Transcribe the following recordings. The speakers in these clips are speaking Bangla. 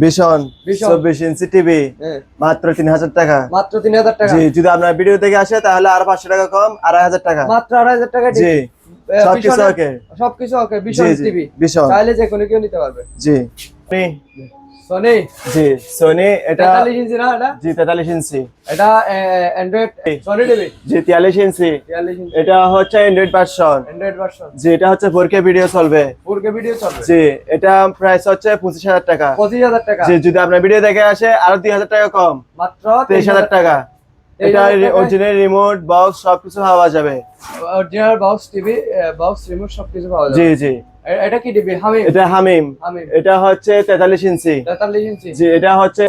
ভীষণ 24 ইঞ্চি টিভি মাত্র 3000 টাকা। মাত্র 3000 টাকা। জি, যদি আপনার ভিডিও থেকে আসে তাহলে আর 500 টাকা কম, 2500 টাকা। মাত্র 2500 টাকা। জি, সবকিছু ওকে। সবকিছু ওকে। ভীষণ টিভি চাইলে যে কোনো কেউ নিতে পারবে। জি, সনি। জি, সনি। এটা 43 ইঞ্চি না? এটা জি 43 ইঞ্চি। এটা অ্যান্ড্রয়েড সনি টিভি। জি 43 ইঞ্চি। 43 ইঞ্চি। এটা হচ্ছে অ্যান্ড্রয়েড ভার্সন। Android version. জি, এটা হচ্ছে 4K ভিডিও চলবে। 4K ভিডিও চলবে। জি, এটা প্রাইস হচ্ছে 25000 টাকা। 25000 টাকা। জি, যদি আপনার ভিডিও দেখে আসে আরো 2000 টাকা কম, মাত্র 23000 টাকা। এটা অরিজিনাল রিমোট বক্স সবকিছু পাওয়া যাবে। Original box TV, box remote সবকিছু পাওয়া যাবে। জি জি। এটা কি টিভি? হামিম। এটা হামিম। এটা হচ্ছে 43 ইঞ্চি। 43 ইঞ্চি। জি, এটা হচ্ছে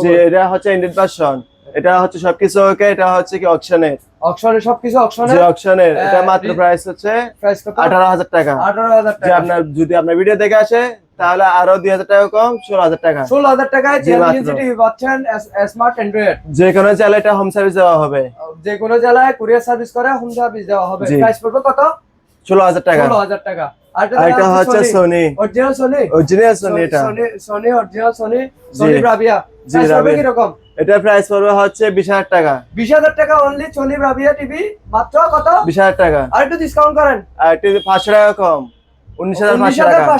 অ্যান্ড্রয়েড ভার্সন। এটা হচ্ছে সবকিছু ওকে। এটা হচ্ছে কি অকশনের। অকশনের সবকিছু অকশনের। জি, অকশনের। এটা মাত্র প্রাইস হচ্ছে 18000 টাকা। 18000 টাকা। যদি আপনার ভিডিও দেখে আসে তাহলে আরো 2000 টাকা কম, 16000 টাকা। 16000 টাকায় 43 ইঞ্চি টিভি পাচ্ছেন স্মার্ট অ্যান্ড্রয়েড। যে কোনো জেলায় এটা হোম সার্ভিস দেওয়া হবে। যে কোনো জেলায় কুরিয়ার সার্ভিস করে হোম সার্ভিস দেওয়া হবে। প্রাইস পড়বে কত? 16000 টাকা। 16000 টাকা। আর এটা হচ্ছে Sony. Original Sony. Original Sony. এটা সনি অরিজিনাল সনি ব্রাভিয়া। জি, প্রাইস পড়বে কি রকম? এটা প্রাইস পড়বে হচ্ছে 20000 টাকা। 20000 টাকা অনলি সনি ব্রাভিয়া টিভি। মাত্র কত? 20000 টাকা। আর একটু ডিসকাউন্ট করেন। আর একটু 500 টাকা কম, 19500 টাকা।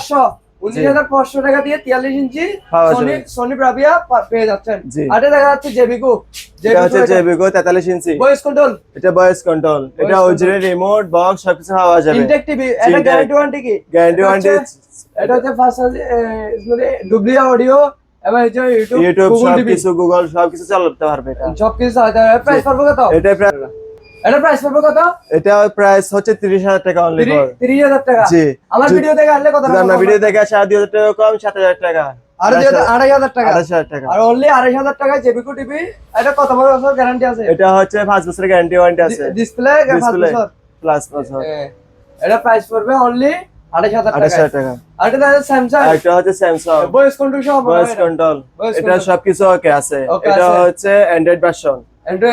19500 টাকা দিয়ে 43 ইঞ্চি সনি ব্রাভিয়া পেয়ে যাচ্ছেন। আর এটা দেখা যাচ্ছে জেবিকো। এটা হচ্ছে জেবিকো 43 ইঞ্চি। Voice control. এটা ভয়েস কন্ট্রোল। এটা অরিজিনাল রিমোট বক্স সবকিছু পাওয়া যাবে। ইনটেক টিভি। এটা গ্যারান্টি ওয়ারেন্টি কি? Guarantee warranty. এটা হচ্ছে ফার্স্ট ডুবলিয়া অডিও এবং ইউটিউব সবকিছু, গুগল সবকিছু চালাতে পারবে। এটা সবকিছু চালাতে পারবে। প্রাইস পড়বে কত? এটা প্রাইস পড়বে কত? এটা প্রাইস হচ্ছে 30000 টাকা অনলি। 30000 টাকা। জি। আমার ভিডিও দেখে আসলে কত টাকা? আপনার ভিডিও দেখে আসে আর 2000 টাকা কম, 7000 টাকা। আর 2500 টাকা। 28000 টাকা। আর অনলি 2500 টাকায় জেবিকো টিভি। এটা কত বছর গ্যারান্টি আছে? এটা হচ্ছে 5 বছরের গ্যারান্টি ওয়ারেন্টি আছে। ডিসপ্লে 5 বছর প্লাস বছর। এটা প্রাইস পড়বে অনলি 28000 টাকা। আর এটা স্যামসাং। এটা হচ্ছে স্যামসাং। ভয়েস কন্ট্রোল সহ। Voice control. এটা সবকিছু ওকে আছে। এটা হচ্ছে অ্যান্ড্রয়েড ভার্সন।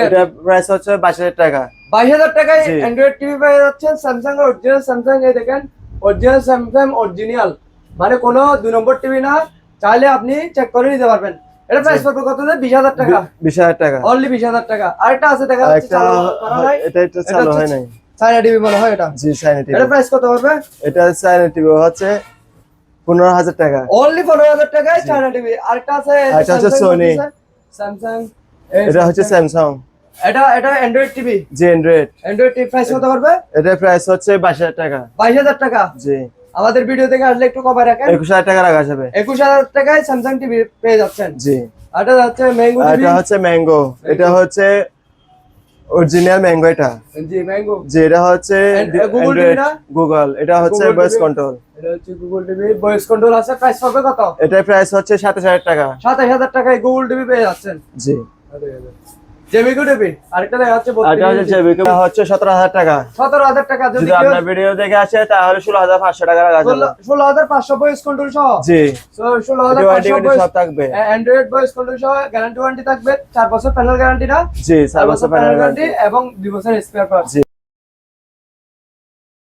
এটা প্রাইস হচ্ছে 22000 টাকা। 22000 টাকায় অ্যান্ড্রয়েড টিভি পেয়ে যাচ্ছেন। স্যামসাং এর অরিজিনাল স্যামসাং। এই দেখেন অরিজিনাল স্যামসাং, অরিজিনাল মানে কোনো 2 নম্বর টিভি না। চাইলে আপনি চেক করে নিতে পারবেন। এটা প্রাইস পড়বে কত? 20000 টাকা। 20000 টাকা। অনলি 20000 টাকা। আরেকটা আছে দেখা যাচ্ছে চালু করা নাই। এটা চালু হয় নাই। চায়না টিভি মনে হয় এটা। জি, চায়না টিভি। এটা প্রাইস কত হবে? এটা চায়না টিভি হচ্ছে 15000 টাকা। অনলি 15000 টাকায় চায়না টিভি। আরেকটা আছে এটা হচ্ছে সনি। স্যামসাং। এটা হচ্ছে স্যামসাং। এটা অ্যান্ড্রয়েড টিভি। জি, অ্যান্ড্রয়েড টিভি। প্রাইস কত হবে? এটা প্রাইস হচ্ছে 22000 টাকা। 22000 টাকা। জি। আমাদের ভিডিও থেকে আসলে একটু কমায় রাখেন। 21000 টাকা রাখা যাবে। 21000 টাকায় স্যামসাং টিভি পেয়ে যাচ্ছেন। জি। এটা হচ্ছে ম্যাঙ্গো টিভি। এটা হচ্ছে ম্যাঙ্গো। এটা হচ্ছে অরিজিনাল ম্যাঙ্গো। এটা জি ম্যাঙ্গো। জি, এটা হচ্ছে গুগল টিভি না? গুগল। এটা হচ্ছে ভয়েস কন্ট্রোল। এটা হচ্ছে গুগল টিভি ভয়েস কন্ট্রোল আছে। প্রাইস হবে কত? এটা প্রাইস হচ্ছে 27000 টাকা। 27000 টাকায় গুগল টিভি পেয়ে যাচ্ছেন। জি। জেবিকো টিভি। আরেকটা দেখা যাচ্ছে এটা হচ্ছে জেবিকো। হচ্ছে 17000 টাকা। 17000 টাকা। যদি আপনার ভিডিও দেখে আসে তাহলে 16500 টাকা রাখা যাবে। 16500 ভয়েস কন্ট্রোল সহ। জি। 16500 সব থাকবে। অ্যান্ড্রয়েড ভয়েস কন্ট্রোল সহ গ্যারান্টি ওয়ারেন্টি থাকবে। 4 বছর প্যানেল গ্যারান্টি না? জি, 4 বছর প্যানেল গ্যারান্টি এবং 2 বছর স্পেয়ার পার্টস।